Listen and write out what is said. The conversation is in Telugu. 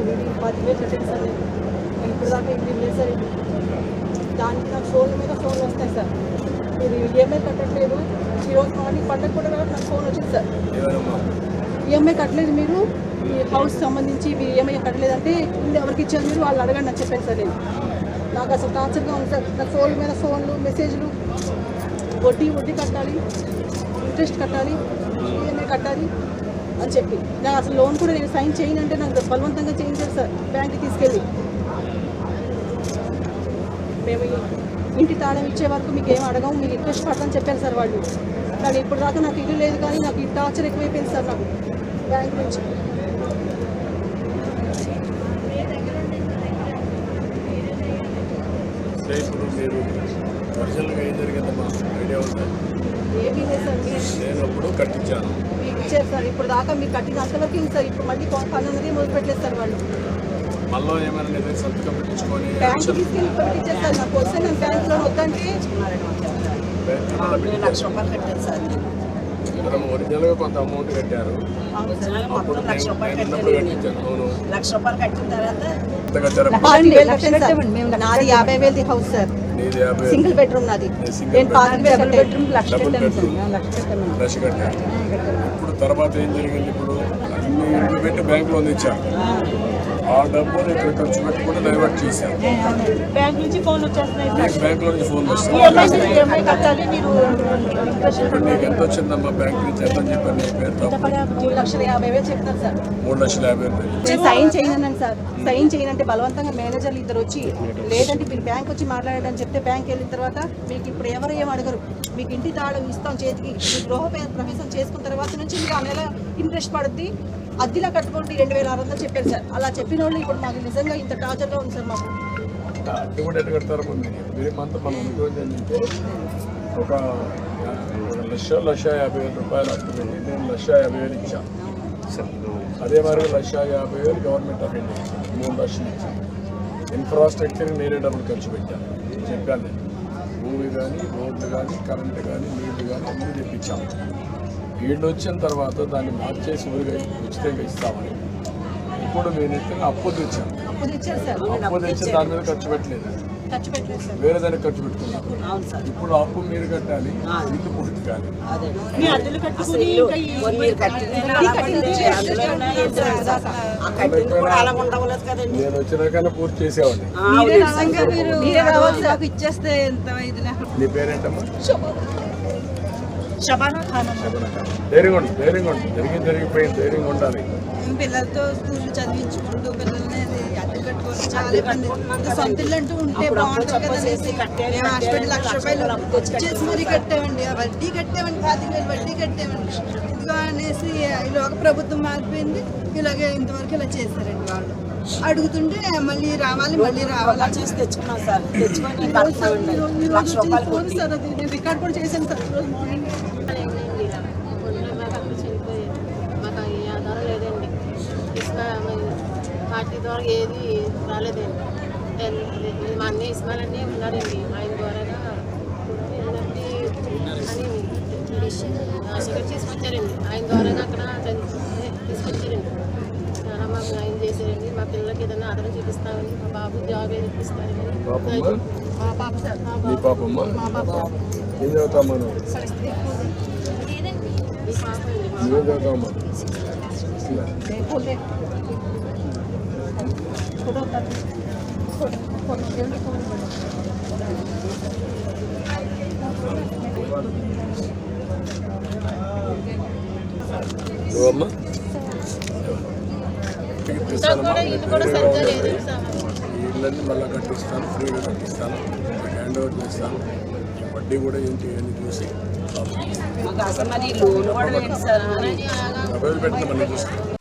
10,000 కట్టాను సార్. నేను ఇప్పుడు దాకా ఇంటి లేదు సార్. దానికి నాకు ఫోన్ల మీద ఫోన్లు వస్తాయి సార్. మీరు ఈఎంఐ కట్టట్లేదు, ఈరోజు మార్నింగ్ పండగ కూడా నాకు ఫోన్ వచ్చింది సార్. ఈఎంఐ కట్టలేదు మీరు, ఈ హౌస్ సంబంధించి మీరు ఈఎంఐ కట్టలేదంటే ఇల్లు ఎవరికి ఇచ్చారు మీరు వాళ్ళు అడగండి అని చెప్పాను సార్. నేను నాకు అసలు టార్చర్గా ఉంది సార్. నాకు ఫోన్ల మీద ఫోన్లు, మెసేజ్లు, వడ్డీ కట్టాలి, ఇంట్రెస్ట్ కట్టాలి, ఈఎంఐ కట్టాలి అని చెప్పి నాకు అసలు లోన్ కూడా నేను సైన్ చేయనంటే నాకు బలవంతంగా చేయించారు సార్ బ్యాంక్కి తీసుకెళ్ళి. మేము ఇంటి తాళం ఇచ్చే వరకు మీకు ఏం అడగము, మీరు ఇంట్రెస్ట్ కట్టని చెప్పారు సార్ వాళ్ళు. కానీ ఇప్పుడు దాకా నాకు ఇల్లు లేదు, కానీ నాకు ఈ టార్చర్ ఎక్కువైపోయింది సార్ నాకు బ్యాంక్ నుంచి. ఇప్పుడు మీరు ఒరిజినల్గా ఏం జరిగిందమ్మా ఐడియా ఉందా? ఏమీ లేదు సార్. నేను అప్పుడు కట్టించాను, మీకు ఇచ్చారు సార్. ఇప్పుడు దాకా మీరు కట్టిన అంతవరకు ఉంది సార్. ఇప్పుడు మళ్ళీ పని అనేది మొదలు పెట్టలేదు సార్ వాళ్ళు. మళ్ళీ ఏమైనా నేను సంతకం పెట్టించుకొని బ్యాంక్ తీసుకెళ్ళి పెట్టించారు సార్. నాకు వస్తే నేను బ్యాంక్లో వద్దంటే ఒరిజినల్గా కొంత అమౌంట్ కట్టారు. అప్పుడు కట్టించాను. అవును, ₹1,00,000 కట్టిన తర్వాత నాది 50,000 హౌస్ సార్. నీది 50,000 సింగిల్ బెడ్రూమ్ నాది. నేను 25,000 బెడ్రూమ్ లక్ష కట్టాను. ఇప్పుడు తర్వాత ఏం జరిగింది? ఇప్పుడు అన్ని ఇంట్లో పెట్టి బ్యాంక్ లోన్ ఇచ్చాను. ఆ డబ్బులు ఇక్కడ ఖర్చు పెట్టి కూడా డైవర్ట్ చేశాను. బ్యాంక్ నుంచి ఫోన్ వచ్చేస్తున్నాయి. బ్యాంక్ లో నుంచి ఫోన్ వస్తుంది. ఇప్పుడు నీకు ఎంత వచ్చిందమ్మా బ్యాంక్ నుంచి? ఎంత చెప్పారు నీ పేరుతో? 3,50,000 చెప్తారు సార్. 3,50,000. సైన్ చేయనన్నాను సార్. సైన్ చేయనంటే బలవంతంగా మేనేజర్లు ఇద్దరు వచ్చి, లేదంటే మీరు బ్యాంక్ వచ్చి మాట్లాడారని చెప్తే బ్యాంక్ వెళ్ళిన తర్వాత మీకు ఇప్పుడు ఎవరు ఏం అడగరు, మీకు ఇంటి తాళం ఇస్తాం చేతికి, మీ గృహ ప్రవేశం చేసుకున్న తర్వాత నుంచి మీకు ఆ నెల ఇంట్రెస్ట్ పడుద్ది, అద్దెలా కట్టుకోండి 2,600 చెప్పారు సార్. అలా చెప్పిన వాళ్ళు ఇప్పుడు మాకు నిజంగా ఇంత టార్చర్గా ఉంది సార్ మాకు. అద్దె కూడా ఎట్లా కడతారు? మీరు మంత్ మనం అనుకోండి ఏంటంటే ఒక 1,50,000 అప్పు పెట్టి నేను 1,50,000 ఇచ్చాను. అదే మరి 1,50,000 గవర్నమెంట్ ఆఫ్ ఇండియా ఇచ్చాను. 3 లక్షలు ఇచ్చాను. ఇన్ఫ్రాస్ట్రక్చర్ నేనే డబ్బులు ఖర్చు పెట్టాను. చెప్పాను నేను, భూమి కానీ, రోడ్లు కానీ, కరెంటు కానీ, నీళ్లు కానీ అన్నీ తెప్పించాము. వీళ్ళు వచ్చిన తర్వాత దాన్ని మార్చేసి ఉచితంగా ఇస్తామని ఇప్పుడు నేను ఎత్తున అప్పు తెచ్చాను. అప్పు తెచ్చి దాని మీద ఖర్చు పెట్టలేదు, వేరే దానికి ఖర్చు పెట్టుకున్నాను. ఇప్పుడు అప్పు మీరు కట్టాలి, ఇల్లు పూర్తి కాదు. నేను వచ్చినాకన్నా పూర్తి చేసేవాడిని. నీ పేరేంటమ్మా? ధైర్యంగా ఉండి జరిగిపోయింది, ధైర్యంగా ఉండాలి. పిల్లలతో స్కూల్ చదివించుకుంటూ పిల్లల్ని అద్దె కట్టుకొని చాలా ఇబ్బంది. సొంత ఇల్లు అంటూ ఉంటే బాగుంటుంది కదా అనేసి మేము హాస్పిటల్ ₹1,00,000 చేసి మరీ కట్టామండి. ఆ వడ్డీ కట్టామండి, 25,000 వడ్డీ కట్టామండి. ఇదిగో అనేసి ఇలాగ ప్రభుత్వం మారిపోయింది, ఇలాగే ఇంతవరకు ఇలా చేశారండి వాళ్ళు. అడుగుతుంటే మళ్ళీ రావాలి చేసి తెచ్చుకున్నాం సార్. తెచ్చుకొని ఫోన్ సార్, అది నేను రికార్డ్ కూడా చేశాను సార్. ఈరోజు మార్నింగ్ పార్టీ ద్వారా ఏది రాలేదండి. మా అన్నయ్య ఇస్మాయిల్ ఉన్నాడండి, ఆయన ద్వారాగా ఏంటంటే అని టికెట్ తీసుకొచ్చారండి. ఆయన ద్వారాగా అక్కడ తీసుకొచ్చారండి. చాలా మాకు న్యాయం చేశారండి. మా పిల్లలకి ఏదైనా ఆదరణ చూపిస్తామని, మా బాబు జాబ్ ఏది ఇప్పిస్తారని. మా పాప సార్, మా పాప ఈ పాప అండి. ఇళ్ళన్నీ మళ్ళీ కట్టిస్తాను, ఫ్రీగా కట్టిస్తాను, హ్యాండ్ ఓవర్ చేస్తాను. వడ్డీ కూడా ఏం చేయాలని చూసి లోన్ కూడా లేదు సార్. పెట్టిన మళ్ళీ చూస్తాను.